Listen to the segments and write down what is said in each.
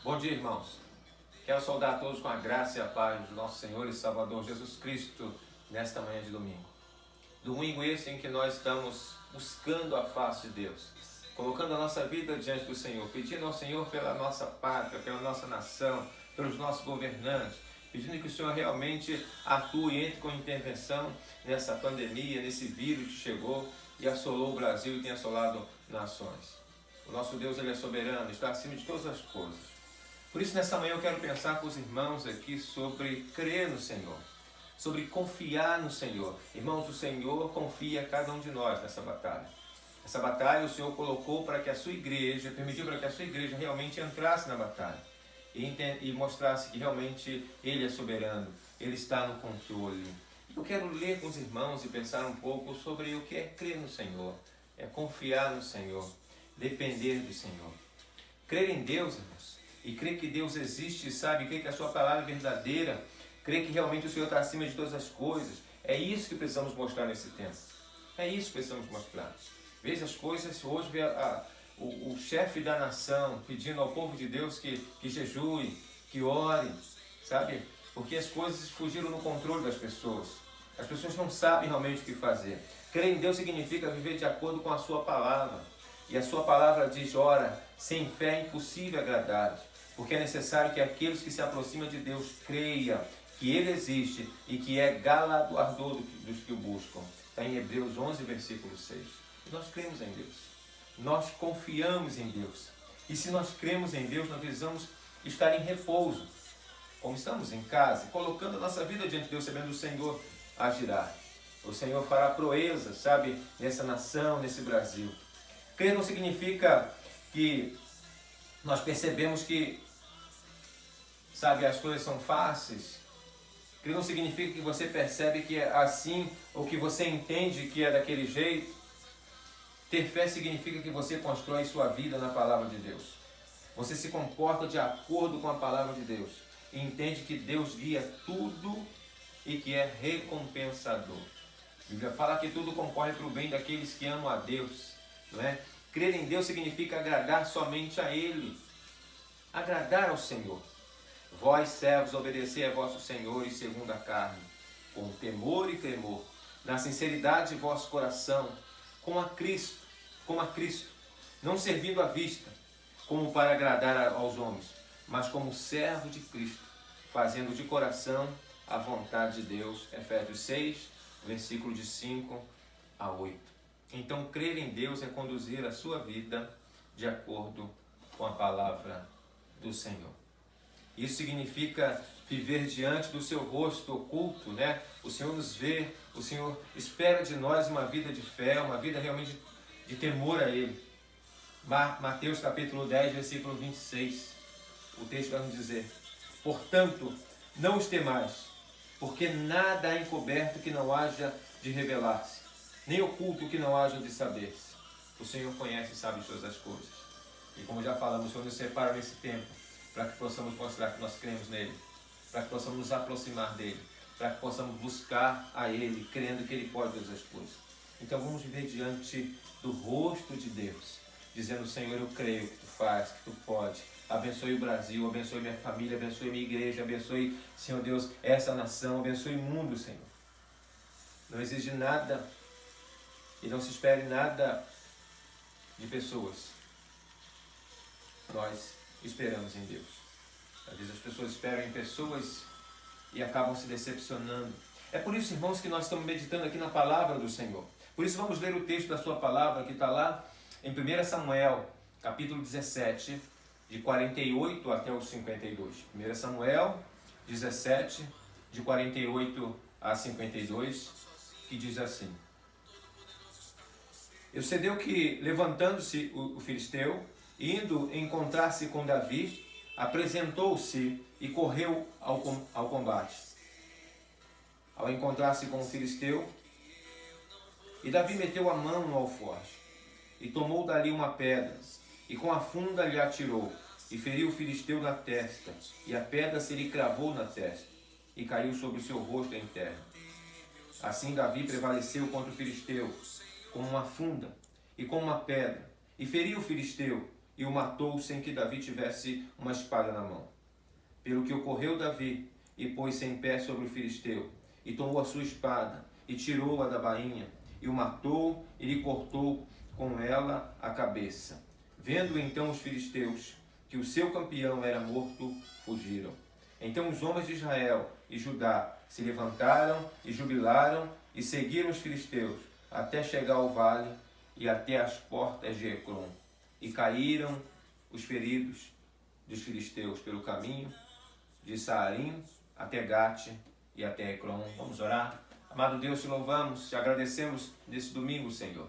Bom dia, irmãos. Quero saudar a todos com a graça e a paz do nosso Senhor e Salvador Jesus Cristo nesta manhã de domingo. Domingo esse em que nós estamos buscando a face de Deus, colocando a nossa vida diante do Senhor, pedindo ao Senhor pela nossa pátria, pela nossa nação, pelos nossos governantes, pedindo que o Senhor realmente atue e entre com intervenção nessa pandemia, nesse vírus que chegou e assolou o Brasil e tem assolado nações. O nosso Deus, Ele é soberano, está acima de todas as coisas. Por isso, nessa manhã eu quero pensar com os irmãos aqui sobre crer no Senhor, sobre confiar no Senhor. Irmãos, o Senhor confia a cada um de nós nessa batalha. Essa batalha o Senhor colocou para que a sua igreja, permitiu para que a sua igreja realmente entrasse na batalha e mostrasse que realmente Ele é soberano, Ele está no controle. Eu quero ler com os irmãos e pensar um pouco sobre o que é crer no Senhor, é confiar no Senhor, depender do Senhor. Crer em Deus, irmãos, e crer que Deus existe, sabe, crer que a sua palavra é verdadeira, crer que realmente o Senhor está acima de todas as coisas. É isso que precisamos mostrar nesse tempo. É isso que precisamos mostrar. Veja as coisas, hoje vê o chefe da nação pedindo ao povo de Deus que jejue, que ore, sabe? Porque as coisas fugiram no controle das pessoas. As pessoas não sabem realmente o que fazer. Crer em Deus significa viver de acordo com a sua palavra. E a sua palavra diz, ora, sem fé é impossível agradar, porque é necessário que aqueles que se aproximam de Deus creiam que Ele existe e que é galardoador dos que o buscam. Está em Hebreus 11, versículo 6. E nós cremos em Deus. Nós confiamos em Deus. E se nós cremos em Deus, nós precisamos estar em repouso. Como estamos em casa, colocando a nossa vida diante de Deus, sabendo o Senhor agirá. O Senhor fará proezas, sabe, nessa nação, nesse Brasil. Crer não significa que nós percebemos que, sabe, as coisas são fáceis. Crer não significa que você percebe que é assim ou que você entende que é daquele jeito. Ter fé significa que você constrói sua vida na palavra de Deus. Você se comporta de acordo com a palavra de Deus e entende que Deus guia tudo e que é recompensador. A Bíblia fala que tudo concorre para o bem daqueles que amam a Deus. Não é? Crer em Deus significa agradar somente a Ele. Agradar ao Senhor. Vós, servos, obedecei a vossos senhores segundo a carne, com temor e tremor, na sinceridade de vosso coração, como a Cristo, não servindo à vista, como para agradar aos homens, mas como servo de Cristo, fazendo de coração a vontade de Deus. Efésios 6, versículo de 5 a 8. Então, crer em Deus é conduzir a sua vida de acordo com a palavra do Senhor. Isso significa viver diante do seu rosto oculto, né? O Senhor nos vê, o Senhor espera de nós uma vida de fé, uma vida realmente de temor a Ele. Mateus capítulo 10, versículo 26, o texto vai nos dizer: portanto, não os temais, porque nada há encoberto que não haja de revelar-se, nem oculto que não haja de saber-se. O Senhor conhece e sabe todas as coisas. E como já falamos, o Senhor nos separa nesse tempo para que possamos mostrar que nós cremos nele, para que possamos nos aproximar dele, para que possamos buscar a Ele, crendo que Ele pode todas as coisas. Então vamos viver diante do rosto de Deus, dizendo: Senhor, eu creio que Tu faz, que Tu pode. Abençoe o Brasil, abençoe minha família, abençoe minha igreja, abençoe, Senhor Deus, essa nação, abençoe o mundo, Senhor. Não exige nada e não se espere nada de pessoas. Nós esperamos em Deus. Às vezes as pessoas esperam em pessoas e acabam se decepcionando. É por isso, irmãos, que nós estamos meditando aqui na palavra do Senhor. Por isso vamos ler o texto da sua palavra que está lá em 1 Samuel, capítulo 17, de 48 até o 52. 1 Samuel 17, de 48 a 52, que diz assim: E sucedeu que, levantando-se o filisteu, indo encontrar-se com Davi, apresentou-se e correu ao combate. Ao encontrar-se com o filisteu, e Davi meteu a mão no alforje, e tomou dali uma pedra, e com a funda lhe atirou, e feriu o filisteu na testa, e a pedra se lhe cravou na testa, e caiu sobre o seu rosto em terra. Assim Davi prevaleceu contra o filisteu, com uma funda e com uma pedra, e feriu o filisteu, e o matou sem que Davi tivesse uma espada na mão. Pelo que ocorreu Davi, e pôs-se em pé sobre o filisteu, e tomou a sua espada, e tirou-a da bainha, e o matou, e lhe cortou com ela a cabeça. Vendo então os filisteus que o seu campeão era morto, fugiram. Então os homens de Israel e Judá se levantaram e jubilaram, e seguiram os filisteus, até chegar ao vale, e até as portas de Ecrom. E caíram os feridos dos filisteus pelo caminho de Saarim até Gate e até Ecrom. Vamos orar. Amado Deus, te louvamos, te agradecemos nesse domingo, Senhor,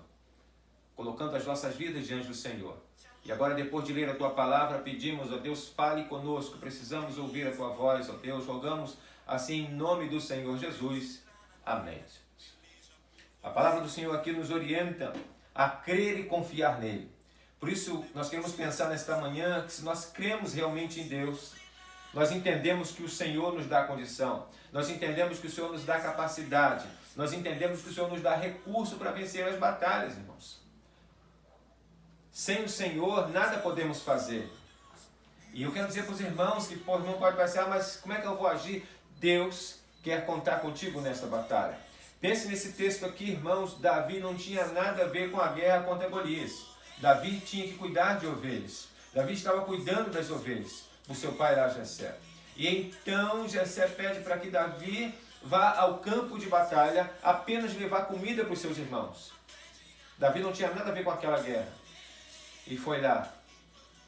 colocando as nossas vidas diante do Senhor. E agora, depois de ler a Tua palavra, pedimos, ó Deus, fale conosco, precisamos ouvir a Tua voz, ó Deus, rogamos assim em nome do Senhor Jesus. Amém. A palavra do Senhor aqui nos orienta a crer e confiar nele. Por isso, nós queremos pensar nesta manhã que se nós cremos realmente em Deus, nós entendemos que o Senhor nos dá a condição, nós entendemos que o Senhor nos dá capacidade, nós entendemos que o Senhor nos dá recurso para vencer as batalhas, irmãos. Sem o Senhor, nada podemos fazer. E eu quero dizer para os irmãos que o irmão pode pensar, mas como é que eu vou agir? Deus quer contar contigo nesta batalha. Pense nesse texto aqui, irmãos, Davi não tinha nada a ver com a guerra contra Golias. Davi tinha que cuidar de ovelhas. Davi estava cuidando das ovelhas do seu pai lá, Jessé. E então Jessé pede para que Davi vá ao campo de batalha apenas levar comida para os seus irmãos. Davi não tinha nada a ver com aquela guerra. E foi lá.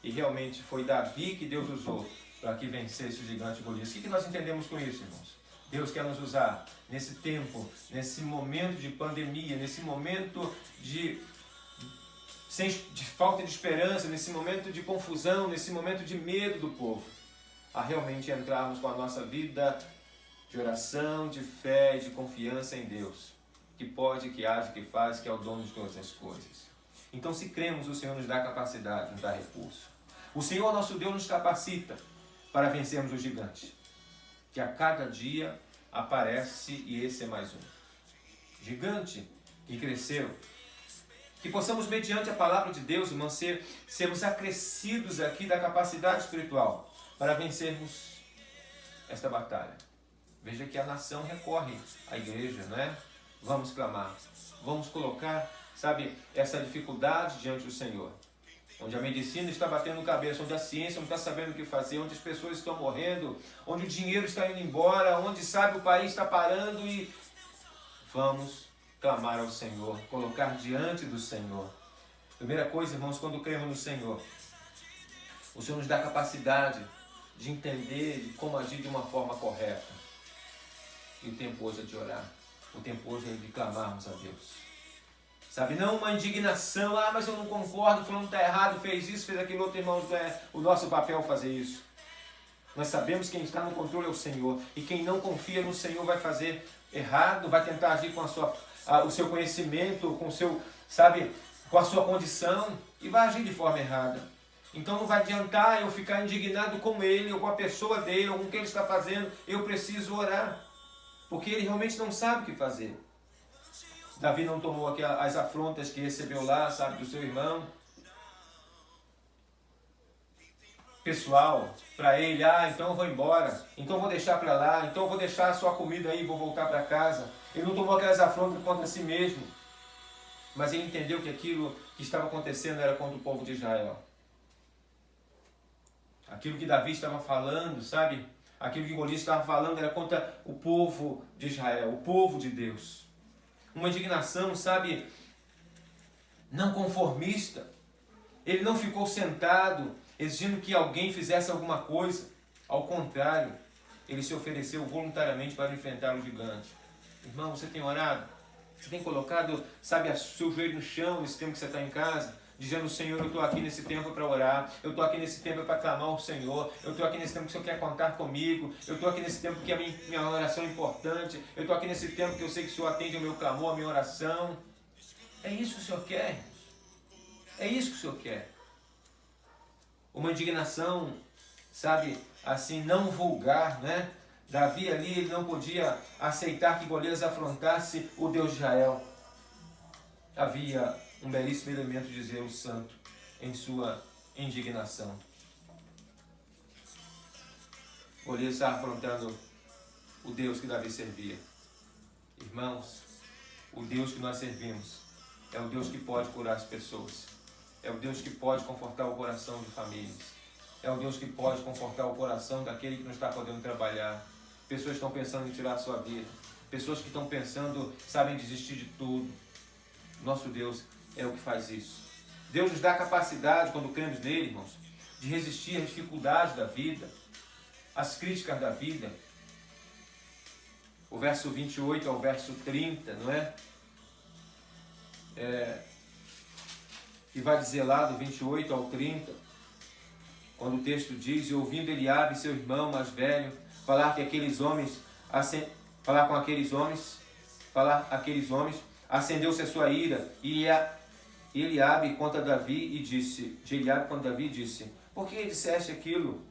E realmente foi Davi que Deus usou para que vencesse o gigante Golias. O que nós entendemos com isso, irmãos? Deus quer nos usar nesse tempo, nesse momento de pandemia, nesse momento de falta de esperança, nesse momento de confusão, nesse momento de medo do povo, a realmente entrarmos com a nossa vida de oração, de fé e de confiança em Deus, que pode, que age, que faz, que é o dono de todas as coisas. Então, se cremos, o Senhor nos dá capacidade, nos dá recurso. O Senhor, nosso Deus, nos capacita para vencermos o gigante, que a cada dia aparece, e esse é mais um. Gigante que cresceu. Que possamos, mediante a palavra de Deus, irmãos, sermos acrescidos aqui da capacidade espiritual para vencermos esta batalha. Veja que a nação recorre à igreja, não é? Vamos clamar, vamos colocar, sabe, essa dificuldade diante do Senhor. Onde a medicina está batendo cabeça, onde a ciência não está sabendo o que fazer, onde as pessoas estão morrendo, onde o dinheiro está indo embora, onde, sabe, o país está parando, e vamos clamar ao Senhor, colocar diante do Senhor. Primeira coisa, irmãos, quando cremos no Senhor, o Senhor nos dá a capacidade de entender de como agir de uma forma correta. E o tempo hoje é de orar, o tempo hoje é de clamarmos a Deus. Sabe, não uma indignação, mas eu não concordo, fulano está errado, fez isso, fez aquilo outro, irmãos, não é o nosso papel fazer isso. Nós sabemos que quem está no controle é o Senhor, e quem não confia no Senhor vai fazer errado, vai tentar agir com o seu conhecimento, com o seu, sabe, com a sua condição, e vai agir de forma errada. Então não vai adiantar eu ficar indignado com ele, ou com a pessoa dele, ou com o que ele está fazendo. Eu preciso orar, porque ele realmente não sabe o que fazer. Davi não tomou as afrontas que recebeu lá, sabe, do seu irmão. Pessoal, para ele, então eu vou embora, então eu vou deixar para lá, então eu vou deixar a sua comida aí e vou voltar para casa. Ele não tomou aquelas afrontas contra si mesmo, mas ele entendeu que aquilo que estava acontecendo era contra o povo de Israel. Aquilo que Davi estava falando, sabe, aquilo que Golias estava falando era contra o povo de Israel, o povo de Deus. Uma indignação, sabe, não conformista. Ele não ficou sentado exigindo que alguém fizesse alguma coisa. Ao contrário, ele se ofereceu voluntariamente para enfrentar o gigante. Irmão, você tem orado? Você tem colocado, sabe, o seu joelho no chão nesse tempo que você está em casa? Dizendo, Senhor, eu estou aqui nesse tempo para orar, eu estou aqui nesse tempo para clamar ao Senhor, eu estou aqui nesse tempo que o Senhor quer contar comigo, eu estou aqui nesse tempo que a minha oração é importante, eu estou aqui nesse tempo que eu sei que o Senhor atende ao meu clamor, a minha oração. É isso que o Senhor quer. É isso que o Senhor quer. Uma indignação, sabe, assim, não vulgar, né? Davi ali, ele não podia aceitar que Golias afrontasse o Deus de Israel. Havia um belíssimo elemento de zelo santo em indignação. Golias está afrontando o Deus que Davi servia. Irmãos, o Deus que nós servimos é o Deus que pode curar as pessoas. É o Deus que pode confortar o coração de famílias. É o Deus que pode confortar o coração daquele que não está podendo trabalhar. Pessoas que estão pensando em tirar a sua vida. Pessoas que estão pensando, sabem, desistir de tudo. Nosso Deus é o que faz isso. Deus nos dá a capacidade, quando cremos nele, irmãos, de resistir às dificuldades da vida, às críticas da vida. O verso 28 ao verso 30, não é? E vai dizer lá do 28 ao 30, quando o texto diz: e ouvindo Eliabe, seu irmão mais velho, falar com aqueles homens, acendeu-se a sua ira, e Eliabe contra Davi disse, por que disseste aquilo?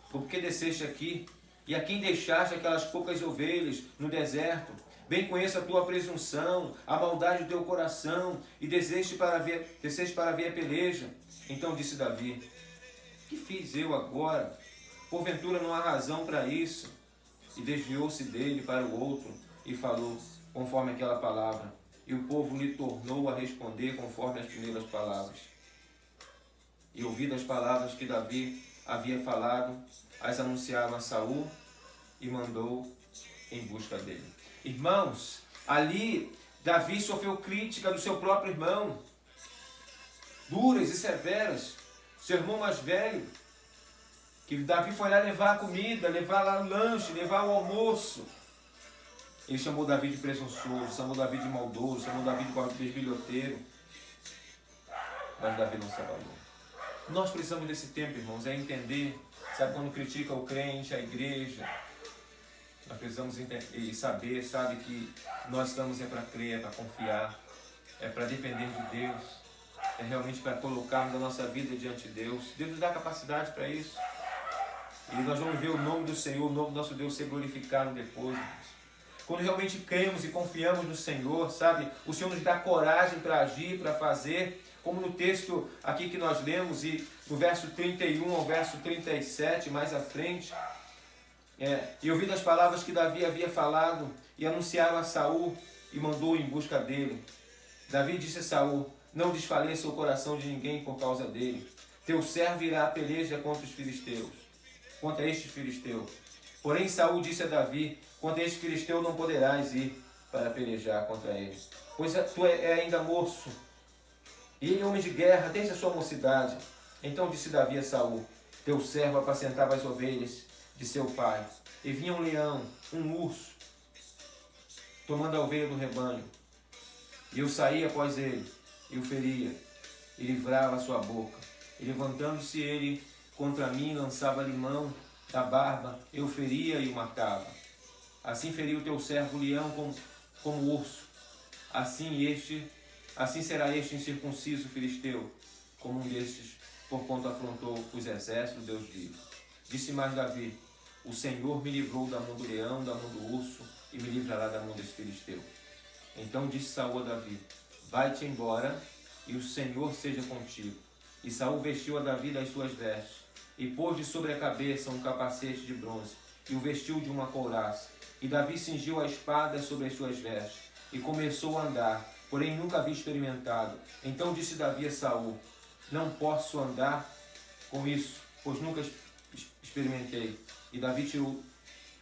Por que desceste aqui? E a quem deixaste aquelas poucas ovelhas no deserto? Bem conheço a tua presunção, a maldade do teu coração, e desceste para ver a peleja. Então disse Davi: que fiz eu agora? Porventura não há razão para isso. E desviou-se dele para o outro, e falou conforme aquela palavra. E o povo lhe tornou a responder conforme as primeiras palavras. E ouvidas as palavras que Davi havia falado, as anunciaram a Saul e mandou em busca dele. Irmãos, ali Davi sofreu crítica do seu próprio irmão, duras e severas. Seu irmão mais velho, que Davi foi lá levar a comida, levar lá o lanche, levar o almoço. Ele chamou Davi de presunçoso, chamou Davi de maldoso, chamou Davi de bisbilhoteiro. Mas Davi não se abalou. Nós precisamos desse tempo, irmãos, é entender, sabe, quando critica o crente, a igreja, nós precisamos e saber, sabe, que nós estamos para crer, para confiar, é para depender de Deus, é realmente para colocarmos a nossa vida diante de Deus. Deus nos dá capacidade para isso. E nós vamos ver o nome do Senhor, o nome do nosso Deus ser glorificado depois, irmãos. Quando realmente cremos e confiamos no Senhor, sabe, o Senhor nos dá coragem para agir, para fazer, como no texto aqui que nós lemos, e no verso 31 ao verso 37, mais à frente, e ouvindo as palavras que Davi havia falado, e anunciaram a Saul, e mandou em busca dele. Davi disse a Saul: não desfaleça o coração de ninguém por causa dele. Teu servo irá à peleja contra este filisteu. Porém Saul disse a Davi: contra este filisteu não poderás ir para pelejar contra ele, pois tu é ainda moço, e ele homem de guerra desde a sua mocidade. Então disse Davi a Saul: teu servo apacentava as ovelhas de seu pai, e vinha um leão, um urso, tomando a ovelha do rebanho, e eu saía após ele, e o feria, e livrava a sua boca, e levantando-se ele contra mim, lançava-lhe mão da barba, eu feria e o matava. Assim feriu o teu servo o leão como urso, assim será este incircunciso filisteu, como um destes, porquanto afrontou os exércitos do Deus vivo. Disse mais Davi: o Senhor me livrou da mão do leão, da mão do urso, e me livrará da mão desse filisteu. Então disse Saul a Davi: vai-te embora, e o Senhor seja contigo. E Saul vestiu a Davi das suas vestes, e pôs-lhe sobre a cabeça um capacete de bronze, e o vestiu de uma couraça. E Davi cingiu a espada sobre as suas vestes, e começou a andar, porém nunca havia experimentado. Então disse Davi a Saul: não posso andar com isso, pois nunca experimentei. E Davi tirou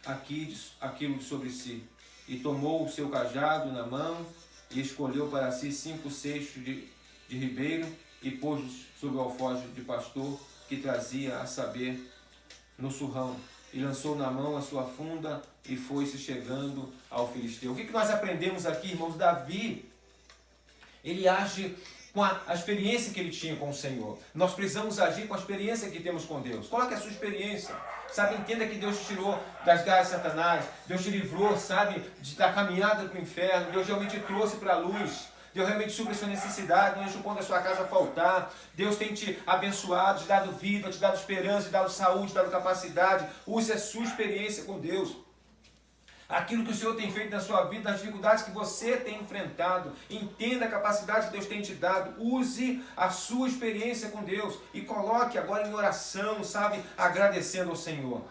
aquilo de sobre si, e tomou o seu cajado na mão, e escolheu para si 5 cestos de ribeiro, e pôs sobre o alforje de pastor que trazia, a saber, no surrão, e lançou na mão a sua funda, e foi-se chegando ao filisteu. O que nós aprendemos aqui, irmãos? Davi, ele age com a experiência que ele tinha com o Senhor. Nós precisamos agir com a experiência que temos com Deus. Qual é a sua experiência? Sabe, entenda que Deus te tirou das garras de Satanás, Deus te livrou, sabe, da caminhada para o inferno, Deus realmente te trouxe para a luz, Deus realmente supre a sua necessidade, não deixa o pão da sua casa faltar. Deus tem te abençoado, te dado vida, te dado esperança, te dado saúde, te dado capacidade. Use a sua experiência com Deus. aquilo que o Senhor tem feito na sua vida, nas dificuldades que você tem enfrentado. Entenda a capacidade que Deus tem te dado. Use a sua experiência com Deus e coloque agora em oração, sabe? Agradecendo ao Senhor.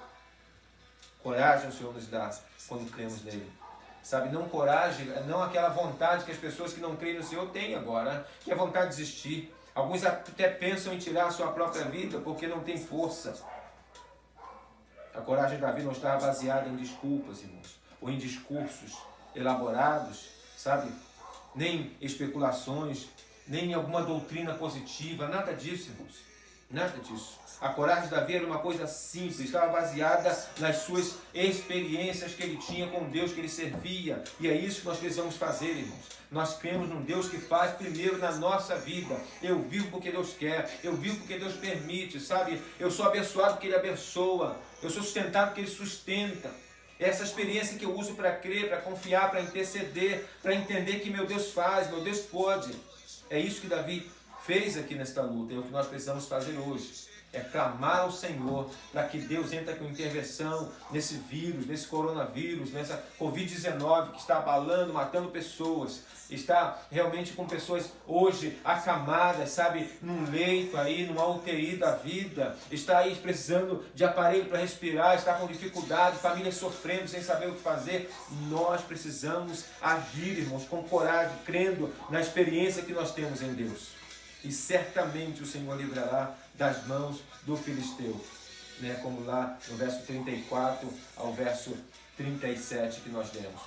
Coragem o Senhor nos dá quando cremos nele. Sabe, não coragem, não aquela vontade que as pessoas que não creem no Senhor têm agora, que é a vontade de desistir. Alguns até pensam em tirar a sua própria vida porque não tem força. A coragem de Davi não estava baseada em desculpas, irmãos, ou em discursos elaborados, sabe? Nem especulações, nem em alguma doutrina positiva, nada disso, irmãos. Nada disso. A coragem de Davi era uma coisa simples, estava baseada nas suas experiências que ele tinha com Deus, que ele servia. E é isso que nós precisamos fazer, irmãos. Nós cremos num Deus que faz primeiro na nossa vida. Eu vivo porque Deus quer, eu vivo porque Deus permite, sabe? Eu sou abençoado porque Ele abençoa, eu sou sustentado porque Ele sustenta. Essa experiência que eu uso para crer, para confiar, para interceder, para entender que meu Deus faz, meu Deus pode. É isso que Davi fez aqui nesta luta, é o que nós precisamos fazer hoje. É clamar ao Senhor para que Deus entre com intervenção nesse vírus, nesse coronavírus, nessa Covid-19 que está abalando, matando pessoas. Está realmente com pessoas hoje acamadas, sabe, num leito aí, numa UTI da vida. Está aí precisando de aparelho para respirar, está com dificuldade, famílias sofrendo sem saber o que fazer. Nós precisamos agir, irmãos, com coragem, crendo na experiência que nós temos em Deus. E certamente o Senhor livrará das mãos do filisteu, né? Como lá no verso 34 ao verso 37 que nós lemos.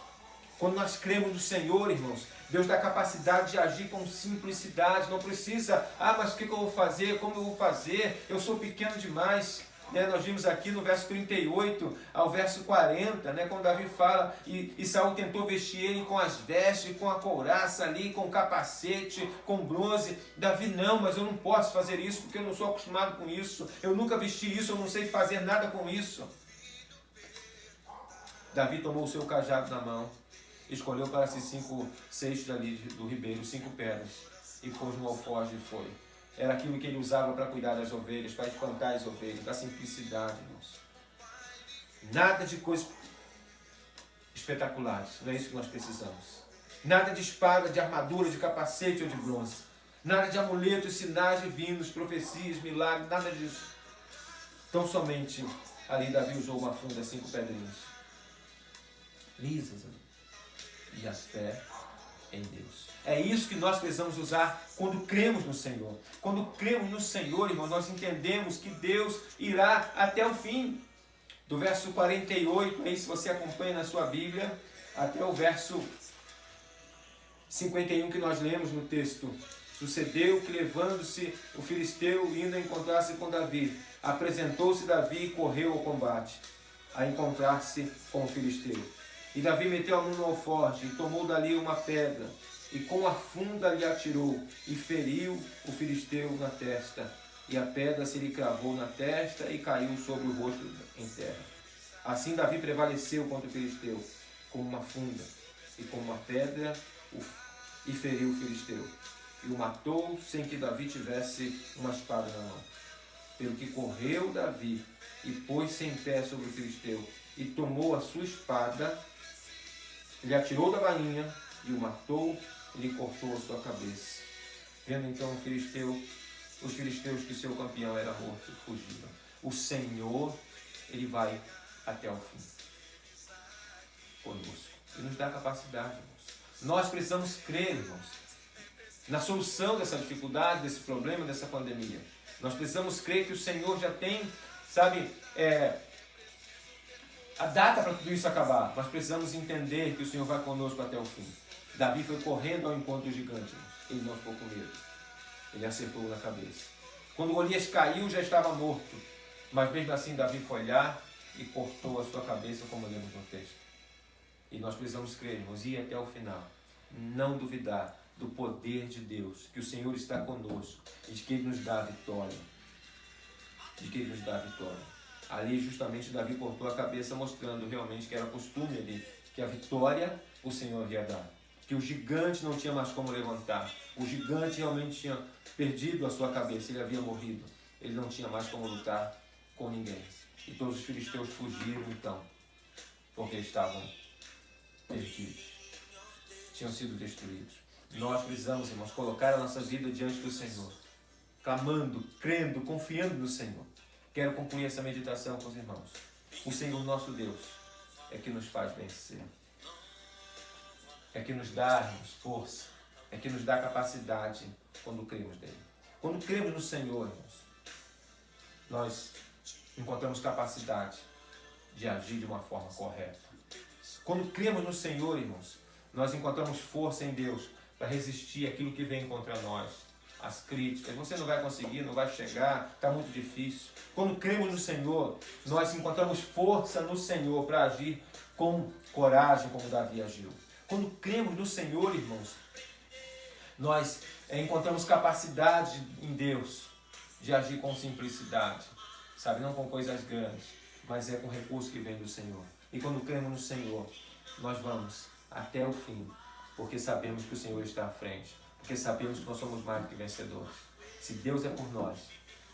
Quando nós cremos no Senhor, irmãos, Deus dá capacidade de agir com simplicidade, não precisa, mas o que eu vou fazer, como eu vou fazer, eu sou pequeno demais. Nós vimos aqui no verso 38 ao verso 40, quando Davi fala, e Saul tentou vestir ele com as vestes, com a couraça ali, com o capacete, com bronze. Davi, não, mas eu não posso fazer isso, porque eu não sou acostumado com isso, eu nunca vesti isso, eu não sei fazer nada com isso. Davi tomou o seu cajado na mão, escolheu para si 5 cestos ali do ribeiro, 5 pedras, e pôs no alforje e foi. Era aquilo que ele usava para cuidar das ovelhas, para espantar as ovelhas, da simplicidade, irmãos. Nada de coisas espetaculares, não é isso que nós precisamos. Nada de espada, de armadura, de capacete ou de bronze. Nada de amuletos, sinais divinos, profecias, milagres, nada disso. Tão somente ali Davi usou uma funda, 5 pedrinhas lisas, e a fé em Deus. É isso que nós precisamos usar quando cremos no Senhor. Quando cremos no Senhor, irmão, nós entendemos que Deus irá até o fim. Do verso 48, aí se você acompanha na sua Bíblia, até o verso 51 que nós lemos no texto. Sucedeu que, levando-se o filisteu, indo a encontrar-se com Davi, apresentou-se Davi e correu ao combate, a encontrar-se com o filisteu. E Davi meteu a mão no alforje e tomou dali uma pedra, e com a funda lhe atirou, e feriu o filisteu na testa. E a pedra se lhe cravou na testa e caiu sobre o rosto em terra. Assim Davi prevaleceu contra o filisteu, com uma funda e com uma pedra, e feriu o filisteu. E o matou sem que Davi tivesse uma espada na mão. Pelo que correu Davi e pôs-se em pé sobre o filisteu, e tomou a sua espada, lhe atirou da bainha, e o matou, e lhe cortou a sua cabeça. Vendo então os filisteus que seu campeão era morto, fugiram. O Senhor, Ele vai até o fim conosco. Ele nos dá capacidade, irmãos. Nós precisamos crer, irmãos, na solução dessa dificuldade, desse problema, dessa pandemia. Nós precisamos crer que o Senhor já tem, a data para tudo isso acabar. Nós precisamos entender que o Senhor vai conosco até o fim. Davi foi correndo ao encontro do gigante. Ele não ficou com medo. Ele acertou na cabeça. Quando Golias caiu, já estava morto. Mas mesmo assim, Davi foi lá e cortou a sua cabeça, como lemos no texto. E nós precisamos crer, irmãos, e ir até o final. Não duvidar do poder de Deus, que o Senhor está conosco e de que Ele nos dá a vitória. De que Ele nos dá a vitória. Ali justamente Davi cortou a cabeça, mostrando realmente que era costume ali, que a vitória o Senhor ia dar. Que o gigante não tinha mais como levantar. O gigante realmente tinha perdido a sua cabeça, ele havia morrido. Ele não tinha mais como lutar com ninguém. E todos os filisteus fugiram então, porque estavam perdidos, tinham sido destruídos. Nós precisamos, irmãos, colocar a nossa vida diante do Senhor, clamando, crendo, confiando no Senhor. Quero concluir essa meditação com os irmãos. O Senhor nosso Deus é que nos faz vencer, é que nos dá força, é que nos dá capacidade quando cremos nele. Quando cremos no Senhor, irmãos, nós encontramos capacidade de agir de uma forma correta. Quando cremos no Senhor, irmãos, nós encontramos força em Deus para resistir àquilo que vem contra nós, as críticas. Você não vai conseguir, não vai chegar, está muito difícil. Quando cremos no Senhor, nós encontramos força no Senhor para agir com coragem, como Davi agiu. Quando cremos no Senhor, irmãos, nós encontramos capacidade em Deus de agir com simplicidade, sabe? Não com coisas grandes, mas é com recursos que vem do Senhor. E quando cremos no Senhor, nós vamos até o fim, porque sabemos que o Senhor está à frente, porque sabemos que nós somos mais do que vencedores. Se Deus é por nós,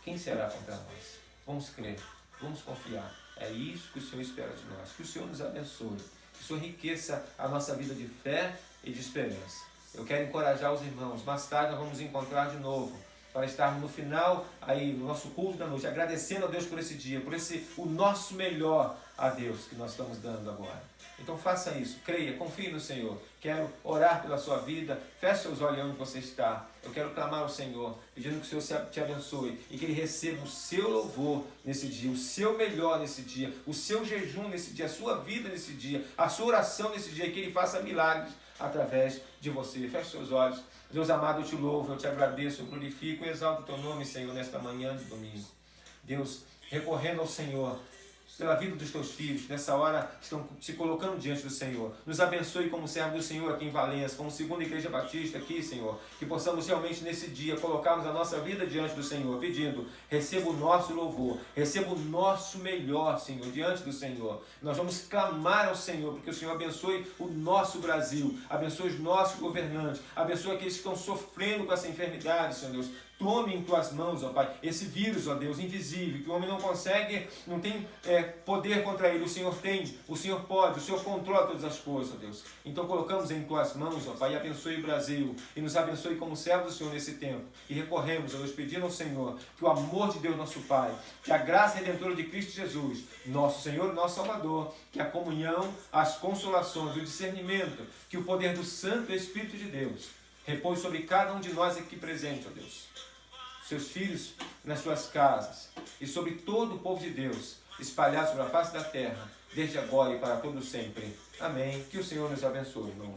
quem será contra nós? Vamos crer, vamos confiar. É isso que o Senhor espera de nós. Que o Senhor nos abençoe, que o Senhor enriqueça a nossa vida de fé e de esperança. Eu quero encorajar os irmãos. Mais tarde nós vamos nos encontrar de novo, para estarmos no final aí no nosso culto da noite, agradecendo a Deus por esse dia, por o nosso melhor a Deus que nós estamos dando agora. Então faça isso, creia, confie no Senhor. Quero orar pela sua vida, feche seus olhos onde você está. Eu quero clamar ao Senhor, pedindo que o Senhor te abençoe e que Ele receba o seu louvor nesse dia, o seu melhor nesse dia, o seu jejum nesse dia, a sua vida nesse dia, a sua oração nesse dia, e que Ele faça milagres através de você. Feche seus olhos. Deus amado, eu te louvo, eu te agradeço, eu glorifico e exalto o teu nome, Senhor, nesta manhã de domingo. Deus, recorrendo ao Senhor, pela vida dos teus filhos, nessa hora estão se colocando diante do Senhor. Nos abençoe como servo do Senhor aqui em Valença, como segunda Igreja Batista aqui, Senhor. Que possamos realmente nesse dia colocarmos a nossa vida diante do Senhor, pedindo, receba o nosso louvor, receba o nosso melhor, Senhor, diante do Senhor. Nós vamos clamar ao Senhor, porque o Senhor abençoe o nosso Brasil, abençoe os nossos governantes, abençoe aqueles que estão sofrendo com essa enfermidade, Senhor Deus. Tome em tuas mãos, ó Pai, esse vírus, ó Deus, invisível, que o homem não consegue, não tem poder contra ele. O Senhor tem, o Senhor pode, o Senhor controla todas as coisas, ó Deus. Então colocamos em tuas mãos, ó Pai, e abençoe o Brasil, e nos abençoe como servo do Senhor nesse tempo. E recorremos, ó Deus, pedindo ao Senhor que o amor de Deus, nosso Pai, que a graça redentora de Cristo Jesus, nosso Senhor e nosso Salvador, que a comunhão, as consolações, o discernimento, que o poder do Santo Espírito de Deus repouse sobre cada um de nós aqui presente, ó Deus. Seus filhos nas suas casas e sobre todo o povo de Deus, espalhado sobre a face da terra, desde agora e para todo sempre. Amém. Que o Senhor nos abençoe, irmãos.